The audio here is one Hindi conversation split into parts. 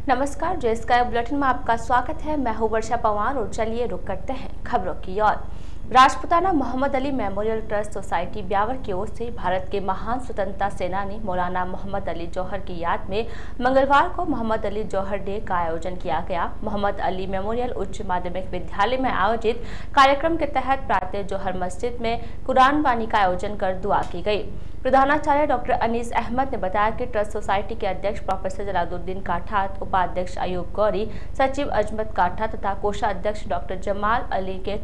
नमस्कार, जय स्काई बुलेटिन में आपका स्वागत है। मैं हूं वर्षा पवार और चलिए रुक करते हैं खबरों की ओर। Rajputana Mohammad Ali memorial trust society Beawar की ओर से भारत के महान स्वतंत्रता सेनानी मौलाना मोहम्मद अली जौहर की याद में मंगलवार को मोहम्मद अली जौहर डे का आयोजन किया गया। मोहम्मद अली मेमोरियल उच्च माध्यमिक विद्यालय में आयोजित कार्यक्रम के तहत प्रातः जौहर मस्जिद में कुरान वानी का आयोजन कर दुआ की गई। प्रधानाचार्य डॉक्टर अनीस अहमद ने बताया कि ट्रस्ट सोसाइटी के अध्यक्ष प्रोफेसर जलालुद्दीन काठात, उपाध्यक्ष अयूब गौरी, सचिव अजमत काठा तथा कोषाध्यक्ष डॉक्टर जमाल अली के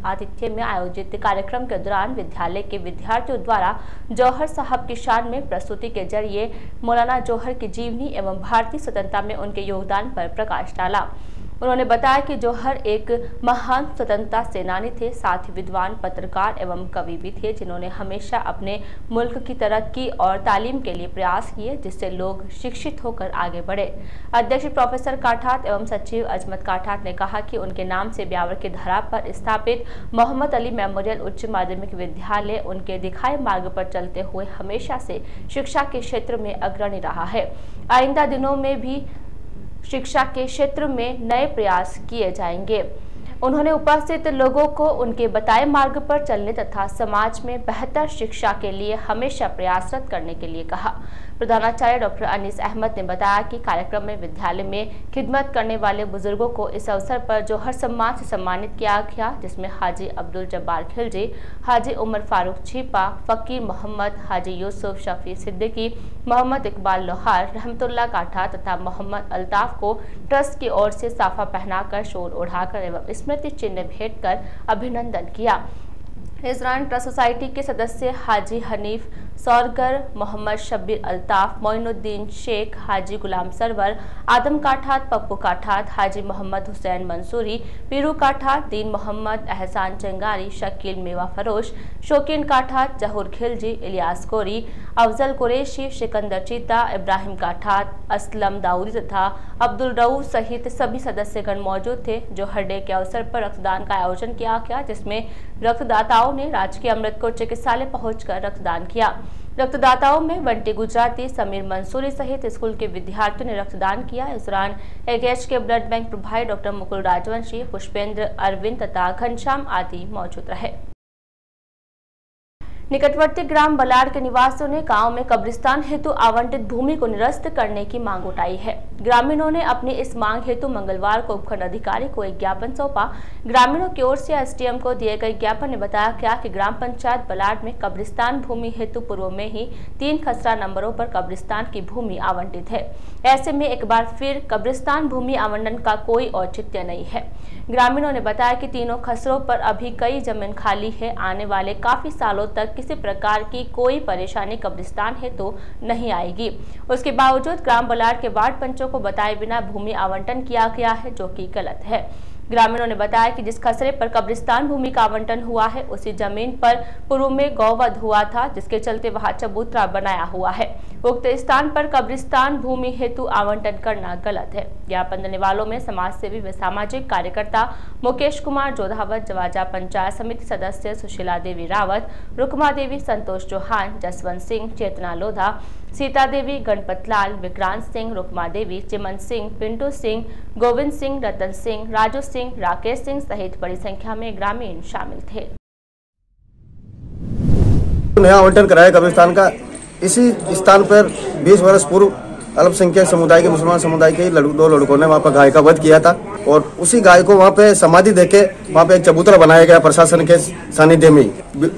आतिथ्य में आयोजित कार्यक्रम के दौरान विद्यालय के विद्यार्थियों द्वारा जौहर साहब की शान में प्रस्तुति के जरिए मौलाना जौहर की जीवनी एवं भारतीय स्वतंत्रता में उनके योगदान पर प्रकाश डाला। उन्होंने बताया कि जौहर एक महान स्वतंत्रता सेनानी थे, साथ ही विद्वान, पत्रकार एवं कवि भी थे, जिन्होंने हमेशा अपने मुल्क की तरक्की और तालीम के लिए प्रयास किए, जिससे लोग शिक्षित होकर आगे बढ़े। अध्यक्ष प्रोफेसर काठात एवं सचिव अजमत काठात ने कहा कि उनके नाम से ब्यावर की धरा पर स्थापित मोहम्मद अली मेमोरियल उच्च माध्यमिक विद्यालय उनके दिखाए मार्ग पर चलते हुए हमेशा से शिक्षा के क्षेत्र में अग्रणी रहा है। आइंदा दिनों में भी शिक्षा के क्षेत्र में नए प्रयास किए जाएंगे। उन्होंने उपस्थित लोगों को उनके बताए मार्ग पर चलने तथा समाज में बेहतर शिक्षा के लिए हमेशा प्रयासरत करने के लिए कहा। प्रधानाचार्य डॉक्टर अनीस अहमद ने बताया कि कार्यक्रम में विद्यालय में खिदमत करने वाले बुजुर्गों को इस अवसर पर जौहर सम्मान से सम्मानित किया गया, जिसमें हाजी अब्दुल जब्बार खिलजी, हाजी उमर फारूक छीपा, फकीर मोहम्मद, हाजी यूसुफ शफी सिद्दीकी, मोहम्मद इकबाल लोहार, रहमतुल्लाह काठा तथा मोहम्मद अल्ताफ को ट्रस्ट की ओर से साफा पहनाकर, शोर उड़ाकर एवं स्मृति चिन्ह भेंट कर अभिनंदन किया। इस दौरान ट्रस्ट सोसाइटी के सदस्य हाजी हनीफ सौरगर, मोहम्मद शब्बीर अल्ताफ, मोइनुद्दीन शेख, हाजी गुलाम सरवर, आदम काठात, पप्पू काठात, हाजी मोहम्मद हुसैन मंसूरी, पीरू काठात, दीन मोहम्मद, एहसान चंगारी, शकील मेवा फरोश, शौकीन काठात, जहूर खिलजी, इलियास कोरी, अफजल कुरैशी, सिकंदर चीता, इब्राहिम काठात, असलम दाऊदी तथा अब्दुल रऊफ सहित सभी सदस्यगण मौजूद थे। जौहर डे के अवसर पर रक्तदान का आयोजन किया गया, जिसमें रक्तदाताओं ने राजकीय अमृतकोट चिकित्सालय पहुंचकर रक्तदान किया। रक्तदाताओं में बंटी गुजराती, समीर मंसूरी सहित स्कूल के विद्यार्थियों ने रक्तदान किया। इस दौरान एगेच के ब्लड बैंक प्रभारी डॉक्टर मुकुल राजवंशी, पुष्पेंद्र, अरविंद तथा घनश्याम आदि मौजूद रहे। निकटवर्ती ग्राम बलाड़ के निवासियों ने गांव में कब्रिस्तान हेतु आवंटित भूमि को निरस्त करने की मांग उठाई है। ग्रामीणों ने अपनी इस मांग हेतु मंगलवार को उपखंड अधिकारी को एक ज्ञापन सौंपा। ग्रामीणों की ओर से एसडीएम को दिए गए ज्ञापन में बताया गया कि ग्राम पंचायत बलाड़ में कब्रिस्तान भूमि हेतु पूर्व में ही 3 खसरा नंबरों पर कब्रिस्तान की भूमि आवंटित है। ऐसे में एक बार फिर कब्रिस्तान भूमि आवंटन का कोई औचित्य नहीं है। ग्रामीणों ने बताया कि तीनों खसरों पर अभी कई जमीन खाली है। आने वाले काफी सालों तक किसी प्रकार की कोई परेशानी कब्रिस्तान है तो नहीं आएगी। उसके बावजूद ग्राम बलाड़ के वार्ड पंचों को बताए बिना भूमि आवंटन किया गया है, जो कि गलत है। ग्रामीणों ने बताया कि जिस खसरे पर कब्रिस्तान भूमि का आवंटन हुआ है, उसी जमीन पर पूर्व में गौवध हुआ था, जिसके चलते वहां चबूतरा बनाया हुआ है। उक्त स्थान पर कब्रिस्तान भूमि हेतु आवंटन करना गलत है। ज्ञापन देने वालों में समाज सेवी व सामाजिक कार्यकर्ता मुकेश कुमार जोधावत, जवाजा पंचायत समिति सदस्य सुशीला देवी रावत, रुकमा देवी, संतोष चौहान, जसवंत सिंह, चेतना लोधा, सीता देवी, गणपत लाल, विक्रांत सिंह, रुकमा देवी, चिमन सिंह, पिंटू सिंह, गोविंद सिंह, रतन सिंह, राजू सिंह, राकेश सिंह सहित बड़ी संख्या में ग्रामीण शामिल थे। नया आवंटन कराया कब्रिस्तान का। इसी स्थान पर 20 वर्ष पूर्व अल्पसंख्यक समुदाय के, मुसलमान समुदाय के 2 लड़कों ने वहाँ पर गाय का वध किया था और उसी गाय को वहाँ पे समाधि देके वहाँ पे एक चबूतरा बनाया गया प्रशासन के सानिध्य में।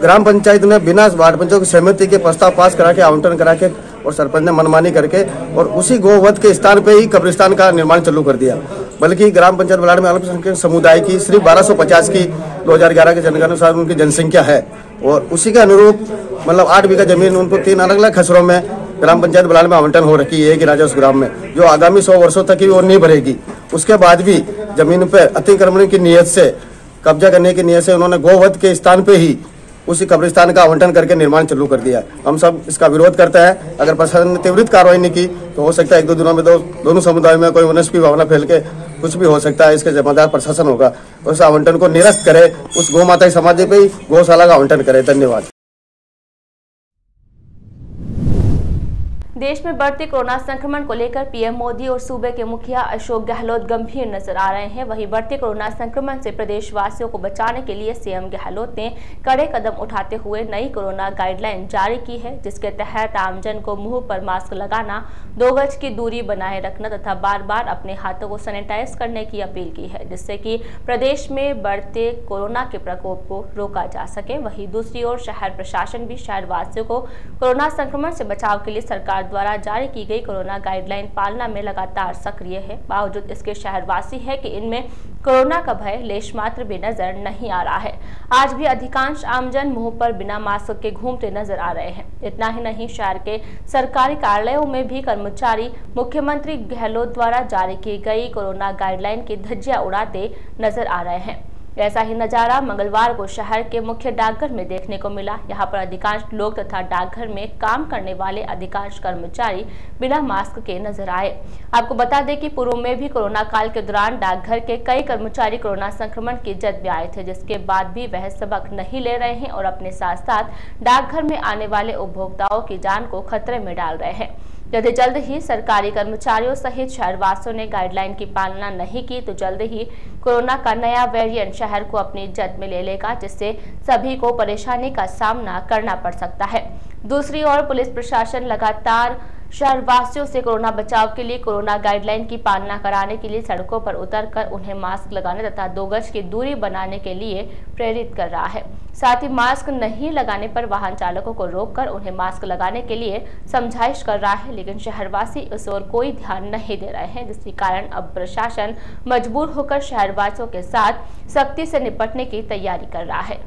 ग्राम पंचायत ने बिना वार्ड पंचों की सहमति के प्रस्ताव पास करा के आवंटन करा के और सरपंच ने मनमानी करके और उसी गोवध के स्थान पे ही कब्रिस्तान का निर्माण चालू कर दिया। बल्कि ग्राम पंचायत बलाड़ में अल्पसंख्यक समुदाय की सिर्फ 1250 की 2011 के जनगणना अनुसार उनकी जनसंख्या है और उसी के अनुरूप मतलब 8 बीघा जमीन उनको 3 अलग अलग खसरों में ग्राम पंचायत बलाड़ में आवंटन हो रखी है कि राजा उस ग्राम में, जो आगामी 100 वर्षों तक ही वो नहीं भरेगी। उसके बाद भी जमीन पे अतिक्रमण की नियत से, कब्जा करने की नियत से उन्होंने गोवध के स्थान पे ही उसी कब्रिस्तान का आवंटन करके निर्माण चालू कर दिया। हम सब इसका विरोध करते हैं। अगर प्रशासन ने त्वरित कार्रवाई नहीं की तो हो सकता है 1-2 दिनों में दोनों समुदाय में कोई वनस्पति भावना फैल के कुछ भी हो सकता है। इसके जिम्मेदार प्रशासन होगा। उस आवंटन को निरस्त करे, उस गौ माता समाधि पे ही गौशाला का आवंटन करे। धन्यवाद। देश में बढ़ते कोरोना संक्रमण को लेकर पीएम मोदी और सूबे के मुखिया अशोक गहलोत गंभीर नजर आ रहे हैं। वहीं बढ़ते कोरोना संक्रमण से प्रदेशवासियों को बचाने के लिए सीएम गहलोत ने कड़े कदम उठाते हुए नई कोरोना गाइडलाइन जारी की है, जिसके तहत आमजन को मुंह पर मास्क लगाना, 2 गज की दूरी बनाए रखना तथा बार बार अपने हाथों को सैनिटाइज करने की अपील की है, जिससे कि प्रदेश में बढ़ते कोरोना के प्रकोप को रोका जा सके। वहीं दूसरी ओर शहर प्रशासन भी शहरवासियों को कोरोना संक्रमण से बचाव के लिए सरकार द्वारा जारी की गई कोरोना गाइडलाइन पालना में लगातार सक्रिय है। बावजूद इसके शहरवासी है कि इनमें कोरोना का भय लेश मात्र भी नजर नहीं आ रहा है। आज भी अधिकांश आमजन मुंह पर बिना मास्क के घूमते नजर आ रहे हैं। इतना ही नहीं, शहर के सरकारी कार्यालयों में भी कर्मचारी मुख्यमंत्री गहलोत द्वारा जारी की गई कोरोना गाइडलाइन की धज्जियां उड़ाते नजर आ रहे हैं। ऐसा ही नजारा मंगलवार को शहर के मुख्य डाकघर में देखने को मिला। यहां पर अधिकांश लोग तथा डाकघर में काम करने वाले अधिकांश कर्मचारी बिना मास्क के नजर आए। आपको बता दें कि पूर्व में भी कोरोना काल के दौरान डाकघर के कई कर्मचारी कोरोना संक्रमण की जद में आए थे, जिसके बाद भी वह सबक नहीं ले रहे हैं और अपने साथ साथ डाकघर में आने वाले उपभोक्ताओं की जान को खतरे में डाल रहे हैं। यदि जल्द ही सरकारी कर्मचारियों सहित शहरवासियों ने गाइडलाइन की पालना नहीं की तो जल्द ही कोरोना का नया वेरिएंट शहर को अपनी जद में ले लेगा, जिससे सभी को परेशानी का सामना करना पड़ सकता है। दूसरी ओर पुलिस प्रशासन लगातार शहरवासियों से कोरोना बचाव के लिए कोरोना गाइडलाइन की पालना कराने के लिए सड़कों पर उतरकर उन्हें मास्क लगाने तथा 2 गज की दूरी बनाने के लिए प्रेरित कर रहा है। साथ ही मास्क नहीं लगाने पर वाहन चालकों को रोककर उन्हें मास्क लगाने के लिए समझाइश कर रहा है, लेकिन शहरवासी इस ओर कोई ध्यान नहीं दे रहे हैं, जिसके कारण अब प्रशासन मजबूर होकर शहरवासियों के साथ सख्ती से निपटने की तैयारी कर रहा है।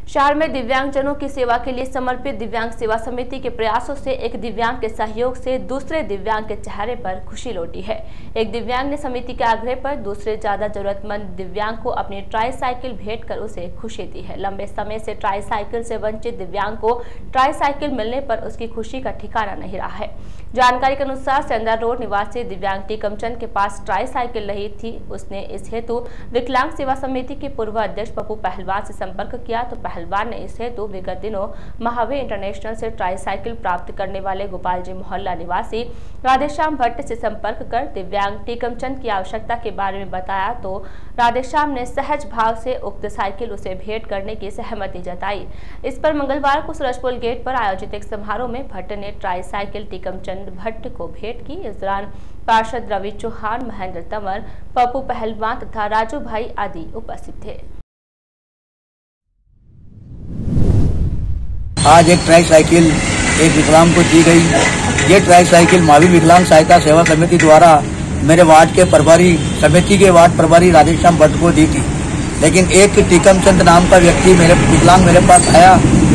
शहर में दिव्यांगजनों की सेवा के लिए समर्पित दिव्यांग सेवा समिति के प्रयासों से एक दिव्यांग के सहयोग से दूसरे दिव्यांग के चेहरे पर खुशी लौटी है। एक दिव्यांग ने समिति के आग्रह पर दूसरे ज्यादा जरूरतमंद दिव्यांग को अपनी ट्राईसाइकिल भेंट कर उसे खुशी दी है। लंबे समय से ट्राईसाइकिल से वंचित दिव्यांग को ट्राईसाइकिल मिलने पर उसकी खुशी का ठिकाना नहीं रहा है। जानकारी के अनुसार सेंद्रा रोड निवासी दिव्यांग टीकमचंद के पास ट्राईसाइकिल नहीं थी। उसने इस हेतु विकलांग सेवा समिति के पूर्व अध्यक्ष पप्पू पहलवान से संपर्क किया तो पहलवान ने इस हेतु विगत दिनों महावीर इंटरनेशनल से ट्राईसाइकिल प्राप्त करने वाले गोपाल जी मोहल्ला निवासी राधेश्याम भट्ट से संपर्क कर दिव्यांग टीकमचंद की आवश्यकता के बारे में बताया तो राधेश्याम ने सहज भाव से उक्त साइकिल उसे भेंट करने की सहमति जताई। इस पर मंगलवार को सूरजपुर गेट पर आयोजित एक समारोह में भट्ट ने ट्राईसाइकिल टीकमचंद भट्ट को भेंट की। इस दौरान पार्षद रवि चौहान, महेंद्र तंवर, पप्पू पहलवान तथा राजू भाई आदि उपस्थित थे। आज एक ट्राईसाइकिल एक विकलांग को दी गई। ये ट्राईसाइकिल महावीर विकलांग सहायता सेवा समिति द्वारा मेरे वार्ड के प्रभारी समिति के वार्ड प्रभारी राधेश्याम भट्ट को दी थी, लेकिन एक टीकमचंद नाम का व्यक्ति विकलांग मेरे पास आया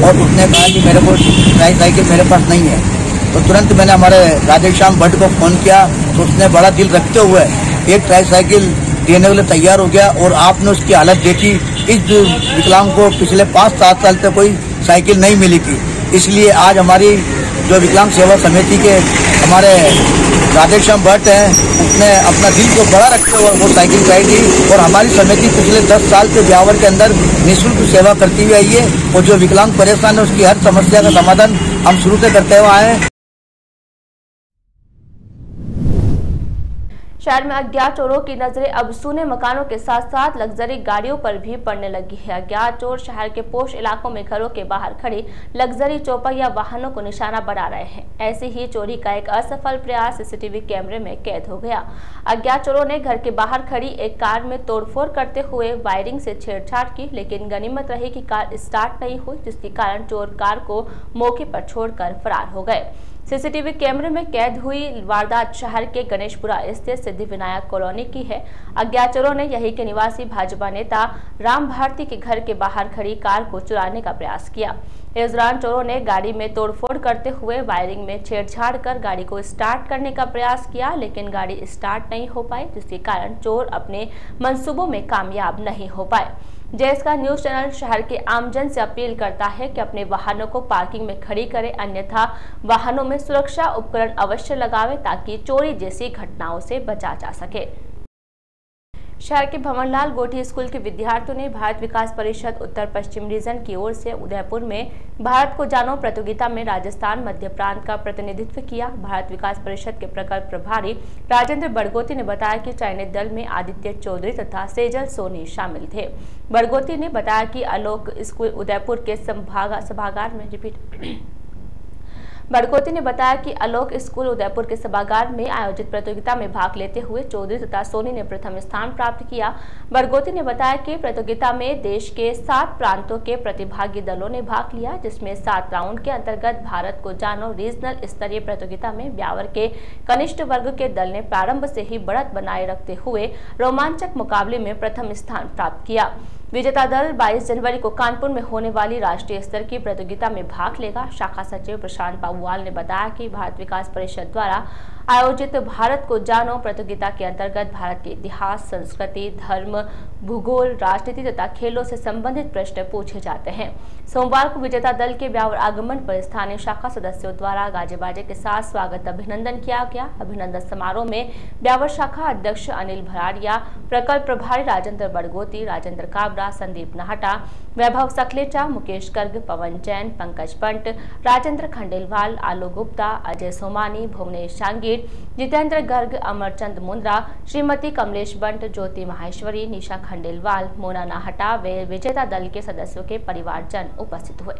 और उसने कहा कि मेरे को ट्राईसाइकिल मेरे पास नहीं है। तो तुरंत मैंने हमारे राधेश्याम भट्ट को फोन किया तो उसने बड़ा दिल रखते हुए एक ट्राईसाइकिल देने के लिए तैयार हो गया। और आपने उसकी हालत देखी, इस विकलांग को पिछले 5-7 साल से कोई साइकिल नहीं मिली थी। इसलिए आज हमारी जो विकलांग सेवा समिति के हमारे राधेश्याम भट्ट हैं, उसने अपना दिल को बड़ा रखते हुए वो साइकिल खरीदी। और हमारी समिति पिछले 10 साल से ब्यावर के अंदर निःशुल्क सेवा करती हुई आई है और जो विकलांग परेशान है उसकी हर समस्या का समाधान हम शुरू से करते हुए आए हैं। शहर में अज्ञात चोरों की नजरें अब सूने मकानों के साथ साथ लग्जरी गाड़ियों पर भी पड़ने लगी है। अज्ञात चोर शहर के पोश इलाकों में घरों के बाहर खड़ी लग्जरी चौपहिया वाहनों को निशाना बना रहे हैं। ऐसी ही चोरी का एक असफल प्रयास सीसीटीवी कैमरे में कैद हो गया। अज्ञात चोरों ने घर के बाहर खड़ी एक कार में तोड़फोड़ करते हुए वायरिंग से छेड़छाड़ की, लेकिन गनीमत रही कि कार स्टार्ट नहीं हुई, जिसके कारण चोर कार को मौके पर छोड़कर फरार हो गए। सीसीटीवी कैमरे में कैद हुई वारदात शहर के गणेशपुरा स्थित सिद्धि विनायक कॉलोनी की है। अज्ञात चोरों ने यही के निवासी भाजपा नेता राम भारती के घर के बाहर खड़ी कार को चुराने का प्रयास किया। इस दौरान चोरों ने गाड़ी में तोड़फोड़ करते हुए वायरिंग में छेड़छाड़ कर गाड़ी को स्टार्ट करने का प्रयास किया, लेकिन गाड़ी स्टार्ट नहीं हो पाई, जिसके कारण चोर अपने मंसूबों में कामयाब नहीं हो पाए। जैस का न्यूज चैनल शहर के आमजन से अपील करता है कि अपने वाहनों को पार्किंग में खड़ी करें, अन्यथा वाहनों में सुरक्षा उपकरण अवश्य लगावें ताकि चोरी जैसी घटनाओं से बचा जा सके। शहर के भंवरलाल गोठी स्कूल के विद्यार्थियों ने भारत विकास परिषद उत्तर पश्चिम रीजन की ओर से उदयपुर में भारत को जानो प्रतियोगिता में राजस्थान मध्य प्रांत का प्रतिनिधित्व किया। भारत विकास परिषद के प्रकल्प प्रभारी राजेंद्र बड़गोती ने बताया कि चयनित दल में आदित्य चौधरी तथा सेजल सोनी शामिल थे। बड़गोती ने बताया कि आलोक स्कूल उदयपुर के सभागार में बड़गोती ने बताया कि आलोक स्कूल उदयपुर के सभागार में आयोजित प्रतियोगिता में भाग लेते हुए चौधरी तथा सोनी ने प्रथम स्थान प्राप्त किया। बड़गोती ने बताया कि प्रतियोगिता में देश के 7 प्रांतों के प्रतिभागी दलों ने भाग लिया, जिसमें 7 राउंड के अंतर्गत भारत को जानो रीजनल स्तरीय प्रतियोगिता में ब्यावर के कनिष्ठ वर्ग के दल ने प्रारंभ से ही बढ़त बनाए रखते हुए रोमांचक मुकाबले में प्रथम स्थान प्राप्त किया। विजेता दल 22 जनवरी को कानपुर में होने वाली राष्ट्रीय स्तर की प्रतियोगिता में भाग लेगा। शाखा सचिव प्रशांत बाबूवाल ने बताया कि भारत विकास परिषद द्वारा आयोजित भारत को जानो प्रतियोगिता के अंतर्गत भारत के इतिहास, संस्कृति, धर्म, भूगोल, राजनीति तथा खेलों से संबंधित प्रश्न पूछे जाते हैं। सोमवार को विजेता दल के ब्यावर आगमन पर स्थानीय शाखा सदस्यों द्वारा गाजे बाजे के साथ स्वागत अभिनंदन किया गया। अभिनंदन समारोह में ब्यावर शाखा अध्यक्ष अनिल भराड़िया, प्रकल्प प्रभारी राजेंद्र बड़गोती, राजेंद्र काबरा, संदीप नाहटा, वैभव सकलेचा, मुकेश गर्ग, पवन जैन, पंकज पंत, राजेंद्र खंडेलवाल, आलो गुप्ता, अजय सोमानी, भुवनेश शांगीर, जितेंद्र गर्ग, अमरचंद मुंद्रा, श्रीमती कमलेश बंट, ज्योति माहेश्वरी, निशा खंडेलवाल, मोना नाहटा व विजेता दल के सदस्यों के परिवारजन उपस्थित हुए।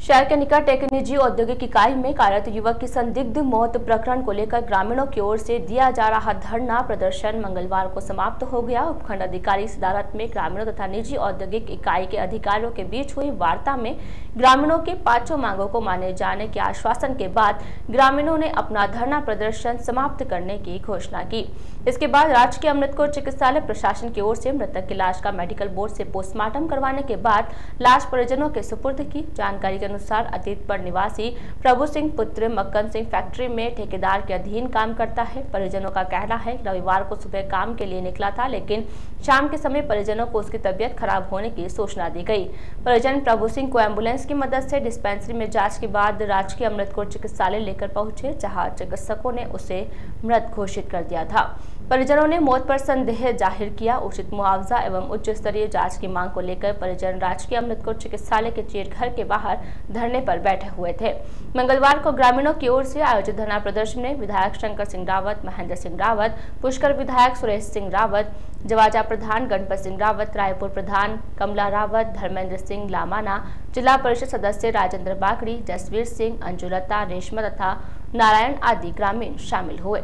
शहर के निकट एक निजी औद्योगिक इकाई में कार्यरत युवक की संदिग्ध मौत प्रकरण को लेकर ग्रामीणों की ओर से दिया जा रहा धरना प्रदर्शन मंगलवार को समाप्त हो गया। उपखंड अधिकारी सदारत में ग्रामीणों तथा निजी औद्योगिक इकाई के अधिकारियों के बीच हुई वार्ता में ग्रामीणों की 5 मांगों को माने जाने के आश्वासन के बाद ग्रामीणों ने अपना धरना प्रदर्शन समाप्त करने की घोषणा की। इसके बाद राजकीय अमृतकोट चिकित्सालय प्रशासन की ओर से मृतक की लाश का मेडिकल बोर्ड से पोस्टमार्टम करवाने के बाद लाश परिजनों के सुपुर्द की। जानकारी के अनुसार अतीतपुर निवासी प्रभु सिंह पुत्र मक्कन सिंह फैक्ट्री में ठेकेदार के अधीन काम करता है। परिजनों का कहना है कि रविवार को सुबह काम के लिए निकला था, लेकिन शाम के समय परिजनों को उसकी तबीयत खराब होने की सूचना दी गई। परिजन प्रभु सिंह को एम्बुलेंस की मदद से डिस्पेंसरी में जांच के बाद राजकीय अमृतकोट चिकित्सालय लेकर पहुंचे, जहां चिकित्सकों ने उसे मृत घोषित कर दिया था। परिजनों ने मौत पर संदेह जाहिर किया। उचित मुआवजा एवं उच्च स्तरीय जांच की मांग को लेकर परिजन राजकीय अमृतकोट चिकित्सालय के चेर घर के बाहर धरने पर बैठे हुए थे। मंगलवार को ग्रामीणों की ओर से आयोजित धरना प्रदर्शन में विधायक शंकर सिंह रावत, महेंद्र सिंह रावत, पुष्कर विधायक सुरेश सिंह रावत, जवाजा प्रधान गणपत सिंह रावत, रायपुर प्रधान कमला रावत, धर्मेंद्र सिंह लामाना, जिला परिषद सदस्य राजेंद्र बाकड़ी, जसवीर सिंह, अंजुलता, रेशमा तथा नारायण आदि ग्रामीण शामिल हुए।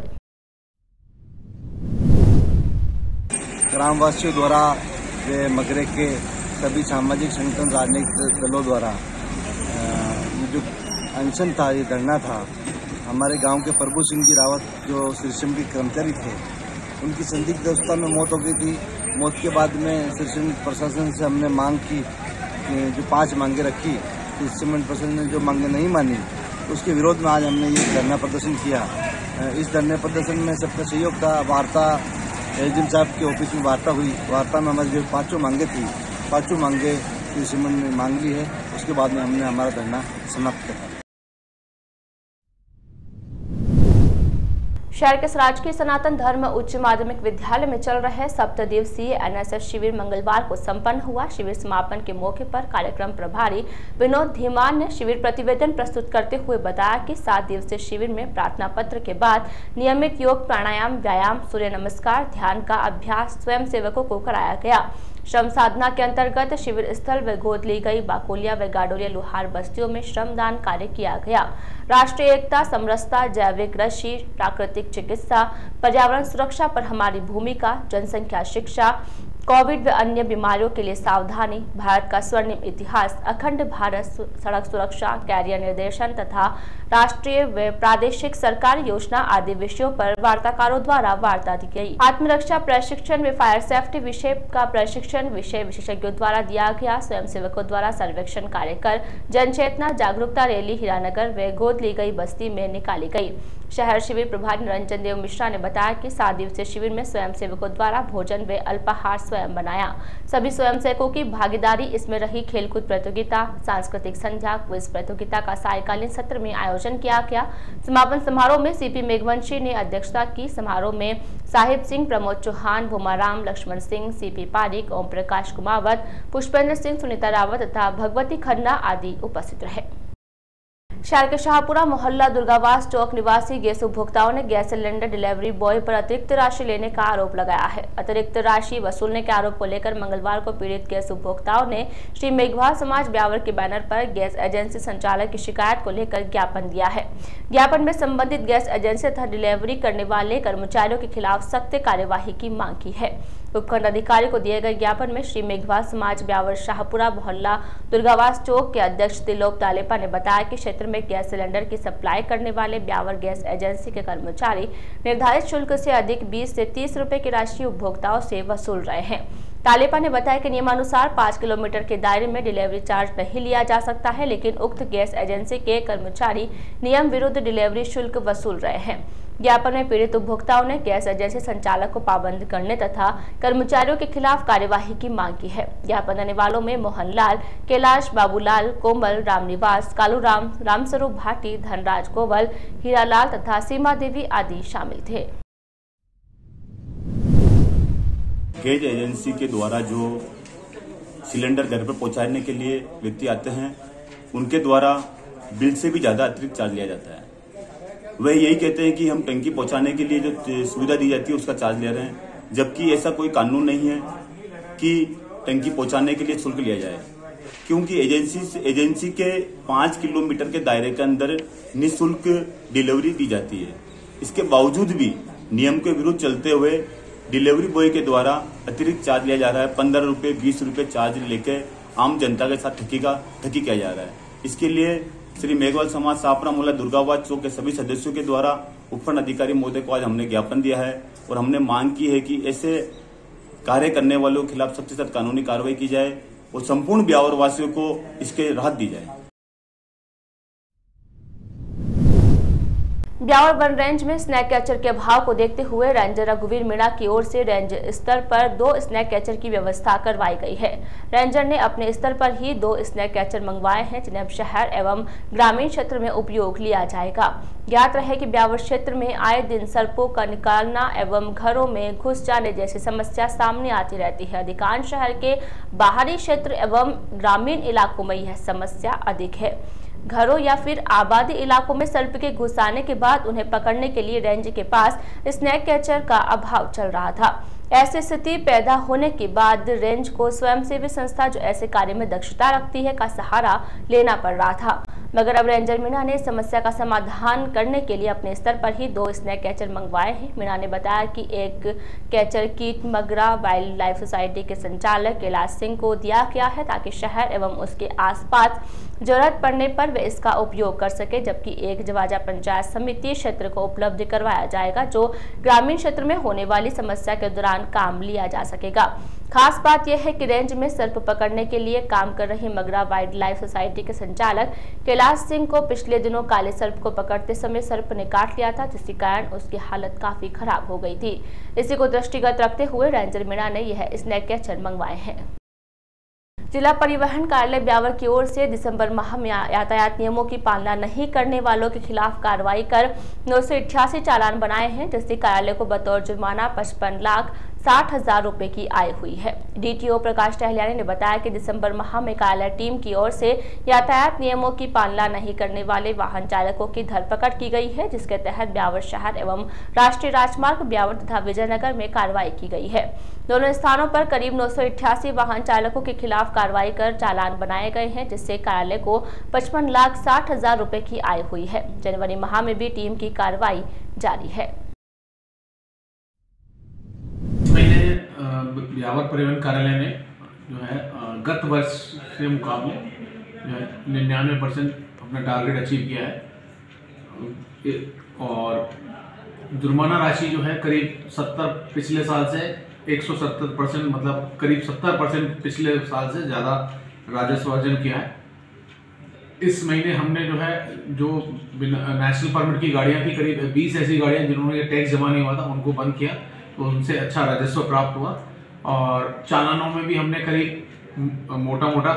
ग्रामवासियों द्वारा वे मगरे के सभी सामाजिक संगठन राजनीतिक दलों द्वारा जो अनशन था, ये धरना था, हमारे गांव के प्रभु सिंह जी रावत जो श्रीशम के कर्मचारी थे, उनकी संदिग्ध अवस्था में मौत हो गई थी। मौत के बाद में श्रीशम प्रशासन से हमने मांग की, जो 5 मांगे रखी, श्रीशम प्रशासन ने जो मांगे नहीं मानी, उसके विरोध में आज हमने ये धरना प्रदर्शन किया। इस धरने प्रदर्शन में सबका सहयोग था। वार्ता एसडीएम साहब के ऑफिस में वार्ता हुई। वार्ता में हमारी जो 5 मांगे थी, 5 मांगे श्रीशम ने मांग ली है। उसके बाद में हमने हमारा धरना समाप्त किया। शहर के राजकीय सनातन धर्म उच्च माध्यमिक विद्यालय में चल रहे 7 दिवसीय एनएसएस शिविर मंगलवार को संपन्न हुआ। शिविर समापन के मौके पर कार्यक्रम प्रभारी विनोद धीमान ने शिविर प्रतिवेदन प्रस्तुत करते हुए बताया कि 7 दिवसीय शिविर में प्रार्थना पत्र के बाद नियमित योग, प्राणायाम, व्यायाम, सूर्य नमस्कार, ध्यान का अभ्यास स्वयं सेवकों को कराया गया। श्रम साधना के अंतर्गत शिविर स्थल व गोद ली गई बाकोलिया व गाडोलिया लुहार बस्तियों में श्रमदान कार्य किया गया। राष्ट्रीय एकता, समरसता, जैविक कृषि, प्राकृतिक चिकित्सा, पर्यावरण सुरक्षा पर हमारी भूमिका, जनसंख्या शिक्षा, कोविड व अन्य बीमारियों के लिए सावधानी, भारत का स्वर्णिम इतिहास, अखंड भारत, सड़क सुरक्षा, कैरियर निर्देशन तथा राष्ट्रीय व प्रादेशिक सरकारी योजना आदि विषयों पर वार्ताकारों द्वारा वार्ता दी गई। आत्मरक्षा प्रशिक्षण व फायर सेफ्टी विषय का प्रशिक्षण विषय विशेषज्ञों द्वारा दिया गया। स्वयंसेवकों द्वारा सर्वेक्षण कार्य कर जन चेतना जागरूकता रैली हीरानगर व गोद ली गई बस्ती में निकाली गई। शहर शिविर प्रभारी निरंजन देव मिश्रा ने बताया कि 7 दिवसीय शिविर में स्वयंसेवकों द्वारा भोजन व अल्पाहार स्वयं बनाया। सभी स्वयंसेवकों की भागीदारी इसमें रही। खेलकूद प्रतियोगिता, सांस्कृतिक संध्या, क्विज प्रतियोगिता का सायकालीन सत्र में आयोजन किया गया। समापन समारोह में सीपी मेघवंशी ने अध्यक्षता की। समारोह में साहिब सिंह, प्रमोद चौहान, भूमाराम, लक्ष्मण सिंह, सीपी पारिक, ओम प्रकाश कुमावत, पुष्पेंद्र सिंह, सुनीता रावत तथा भगवती खन्ना आदि उपस्थित रहे। शहर के शाहपुरा मोहल्ला दुर्गावास चौक निवासी गैस उपभोक्ताओं ने गैस सिलेंडर डिलीवरी बॉय पर अतिरिक्त राशि लेने का आरोप लगाया है। अतिरिक्त राशि वसूलने के आरोप को लेकर मंगलवार को पीड़ित गैस उपभोक्ताओं ने श्री मेघवाल समाज ब्यावर के बैनर पर गैस एजेंसी संचालक की शिकायत को लेकर ज्ञापन दिया है। ज्ञापन में संबंधित गैस एजेंसी तथा डिलीवरी करने वाले कर्मचारियों के खिलाफ सख्त कार्यवाही की मांग की है। उपखंड अधिकारी को दिए गए ज्ञापन में श्री मेघवाल समाज ब्यावर शाहपुरा मोहल्ला दुर्गावास चौक के अध्यक्ष तिलोक तालेपा ने बताया कि क्षेत्र में गैस सिलेंडर की सप्लाई करने वाले ब्यावर गैस एजेंसी के कर्मचारी निर्धारित शुल्क से अधिक 20 से 30 रुपए की राशि उपभोक्ताओं से वसूल रहे हैं। तालेपा ने बताया कि नियमानुसार 5 किलोमीटर के दायरे में डिलीवरी चार्ज नहीं लिया जा सकता है, लेकिन उक्त गैस एजेंसी के कर्मचारी नियम विरुद्ध डिलीवरी शुल्क वसूल रहे हैं। ज्ञापन में पीड़ित उपभोक्ताओं ने गैस एजेंसी संचालक को पाबंद करने तथा कर्मचारियों के खिलाफ कार्यवाही की मांग की है। ज्ञापन देने वालों में मोहनलाल, कैलाश, बाबूलाल, कोमल, रामनिवास, कालूराम, रामस्वरूप भाटी, धनराज गोवल, हीरालाल तथा सीमा देवी आदि शामिल थे। गैस एजेंसी के द्वारा जो सिलेंडर घर पर पहुंचाने के लिए व्यक्ति आते हैं, उनके द्वारा बिल से भी ज्यादा अतिरिक्त चार्ज लिया जाता है। वह यही कहते हैं कि हम टंकी पहुंचाने के लिए जो सुविधा दी जाती है उसका चार्ज ले रहे हैं, जबकि ऐसा कोई कानून नहीं है कि टंकी पहुंचाने के लिए शुल्क लिया जाए, क्योंकि एजेंसी के 5 किलोमीटर के दायरे के अंदर निःशुल्क डिलीवरी दी जाती है। इसके बावजूद भी नियम के विरुद्ध चलते हुए डिलीवरी बॉय के द्वारा अतिरिक्त चार्ज लिया जा रहा है। 15 रुपए 20 रुपए चार्ज लेके आम जनता के साथ ठगी किया जा रहा है। इसके लिए श्री मेघवाल समाज शाहपुरा मोहल्ला दुर्गावास चौक के सभी सदस्यों के द्वारा उपखंड अधिकारी महोदय को आज हमने ज्ञापन दिया है और हमने मांग की है कि ऐसे कार्य करने वालों के खिलाफ सख्त से सख्त कानूनी कार्रवाई की जाए और संपूर्ण ब्यावर वासियों को इसके राहत दी जाए। ब्यावर वन रेंज में स्नैक कैचर के अभाव को देखते हुए रेंजर रघुवीर मीणा की ओर से रेंज स्तर पर 2 स्नैक कैचर की व्यवस्था करवाई गई है। रेंजर ने अपने स्तर पर ही 2 स्नैक कैचर मंगवाए हैं, जिन्हें अब शहर एवं ग्रामीण क्षेत्र में उपयोग लिया जाएगा। ज्ञात रहे कि ब्यावर क्षेत्र में आए दिन सर्पों का निकालना एवं घरों में घुस जाने जैसी समस्या सामने आती रहती है। अधिकांश शहर के बाहरी क्षेत्र एवं ग्रामीण इलाकों में यह समस्या अधिक है। घरों या फिर आबादी इलाकों में सर्प के घुस आने के बाद उन्हें पकड़ने के लिए रेंज के पास स्नैक कैचर का अभाव चल रहा था। ऐसी स्थिति पैदा होने के बाद रेंज को स्वयंसेवी संस्था जो ऐसे कार्य में दक्षता रखती है का सहारा लेना पड़ रहा था, मगर अब रेंजर मीणा ने समस्या का समाधान करने के लिए अपने स्तर पर ही 2 स्नैक कैचर मंगवाए हैं। मीणा ने बताया कि एक कैचर कीट मगरा वाइल्ड लाइफ सोसाइटी के संचालक कैलाश सिंह को दिया गया है ताकि शहर एवं उसके आसपास जरूरत पड़ने पर वे इसका उपयोग कर सके, जबकि एक जवाजा पंचायत समिति क्षेत्र को उपलब्ध करवाया जाएगा जो ग्रामीण क्षेत्र में होने वाली समस्या के दौरान काम लिया जा सकेगा। खास बात यह है कि रेंज में सर्प पकड़ने के लिए काम कर रही मगरा वाइल्ड लाइफ सोसाइटी के संचालक कैलाश सिंह को पिछले दिनों काले सर्प को पकड़ते समय सर्प ने काट लिया था, जिसके कारण उसकी हालत काफी खराब हो गई थी। इसी को दृष्टिगत रखते हुए रेंजर मीणा ने यह स्नैक कैचर मंगवाए हैं। जिला परिवहन कार्यालय ब्यावर की ओर से दिसंबर माह में यातायात नियमों की पालना नहीं करने वालों के खिलाफ कार्रवाई कर 988 चालान बनाए हैं, जिससे कार्यालय को बतौर जुर्माना 55,60,000 रुपए की आय हुई है। डीटीओ प्रकाश टहलियानी ने बताया कि दिसंबर माह में कार्यालय टीम की ओर से यातायात नियमों की पालना नहीं करने वाले वाहन चालकों की धरपकड़ की गई है, जिसके तहत ब्यावर शहर एवं राष्ट्रीय राजमार्ग ब्यावर तथा विजयनगर में कार्रवाई की गई है। दोनों स्थानों पर करीब 988 वाहन चालकों के खिलाफ कार्रवाई कर चालान बनाए गए हैं, जिससे कार्यालय को 55,60,000 रुपए की आय हुई है। जनवरी माह में भी टीम की कार्रवाई जारी है। ब्यावर परिवहन कार्यालय ने जो है गत वर्ष के मुकाबले जो है 99% अपना टारगेट अचीव किया है और जुर्माना राशि जो है करीब 70 पिछले साल से 170%, मतलब करीब 70% पिछले साल से ज़्यादा राजस्व अर्जन किया है। इस महीने हमने जो है जो नेशनल परमिट की गाड़ियां थी, करीब 20 ऐसी गाड़ियां जिन्होंने ये टैक्स जमा नहीं हुआ था उनको बंद किया, तो उनसे अच्छा राजस्व प्राप्त हुआ। और चालानों में भी हमने करीब मोटा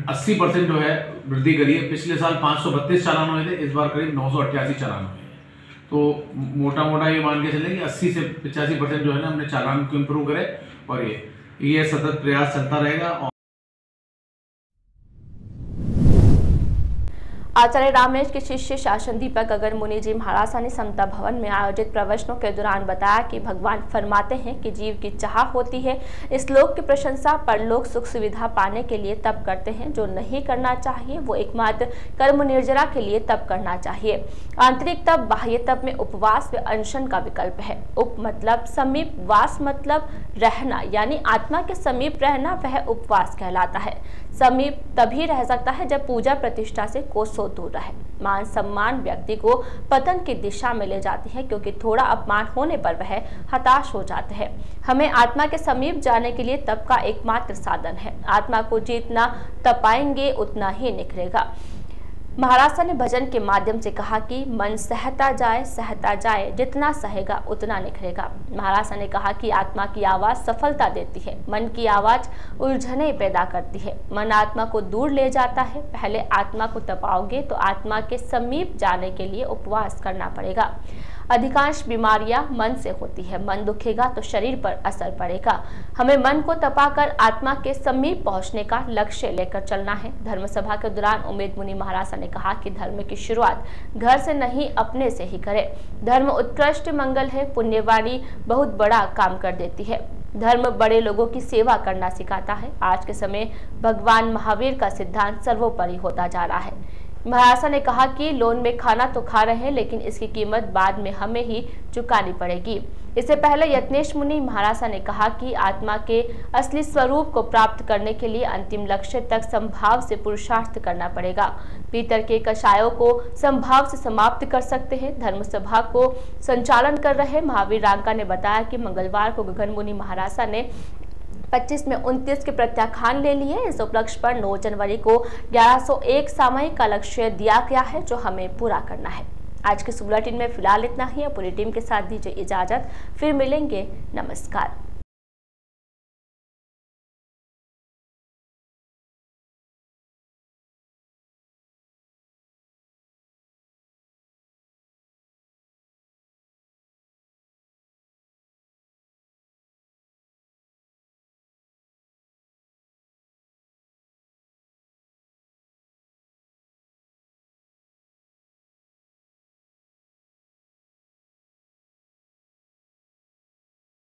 80% जो है वृद्धि करी है। पिछले साल 532 चालान हुए थे, इस बार करीब 988 चालान हुए हैं। तो मोटा ये मान के चलें कि 80 से 85% जो है ना हमने चालान को इम्प्रूव करे, और ये सतत प्रयास चलता रहेगा। आचार्य रामेश के शिष्य शासन दीपक अगर मुनि जी महाराज ने समता भवन में आयोजित प्रवचनों के दौरान बताया कि भगवान फरमाते हैं कि जीव की चाह होती है इस लोक की प्रशंसा, परलोक सुख सुविधा पाने के लिए तप करते हैं। जो नहीं करना चाहिए वो एकमात्र कर्म निर्जरा के लिए तप करना चाहिए। आंतरिक तप, बाह्य तप में उपवास व अनशन का विकल्प है। उप मतलब समीप, वास मतलब रहना, यानी आत्मा के समीप रहना, वह उपवास कहलाता है। समीप तभी रह सकता है जब पूजा प्रतिष्ठा से कोसों दूर रहे। मान सम्मान व्यक्ति को पतन की दिशा में ले जाती है, क्योंकि थोड़ा अपमान होने पर वह हताश हो जाते हैं। हमें आत्मा के समीप जाने के लिए तप का एकमात्र साधन है। आत्मा को जितना तपाएंगे उतना ही निखरेगा। महाराज ने भजन के माध्यम से कहा कि मन सहता जाए, जितना सहेगा उतना निखरेगा। महाराज ने कहा कि आत्मा की आवाज सफलता देती है, मन की आवाज उलझने पैदा करती है। मन आत्मा को दूर ले जाता है। पहले आत्मा को तपाओगे तो आत्मा के समीप जाने के लिए उपवास करना पड़ेगा। अधिकांश बीमारियां मन से होती है। मन दुखेगा तो शरीर पर असर पड़ेगा। हमें मन को तपाकर आत्मा के समीप पहुंचने का लक्ष्य लेकर चलना है। धर्म सभा के दौरान उमेद मुनि महाराज ने कहा कि धर्म की शुरुआत घर से नहीं, अपने से ही करें। धर्म उत्कृष्ट मंगल है। पुण्यवाणी बहुत बड़ा काम कर देती है। धर्म बड़े लोगों की सेवा करना सिखाता है। आज के समय भगवान महावीर का सिद्धांत सर्वोपरि होता जा रहा है। महाराज ने कहा कि लोन में खाना तो खा रहे हैं, लेकिन इसकी कीमत बाद में हमें ही चुकानी पड़ेगी। इससे पहले यत्नेश मुनि महाराज ने कहा कि आत्मा के असली स्वरूप को प्राप्त करने के लिए अंतिम लक्ष्य तक संभाव से पुरुषार्थ करना पड़ेगा। भीतर के कषायों को संभाव से समाप्त कर सकते हैं। धर्म सभा को संचालन कर रहे महावीर रांका ने बताया कि मंगलवार को गगन मुनि महाराज ने 25 में 29 के प्रत्याख्यान ले लिए। इस उपलक्ष्य पर 9 जनवरी को 1101 सामयिक का लक्ष्य दिया गया है, जो हमें पूरा करना है। आज के बुलेटिन में फिलहाल इतना ही। पूरी टीम के साथ दीजिए इजाजत, फिर मिलेंगे। नमस्कार।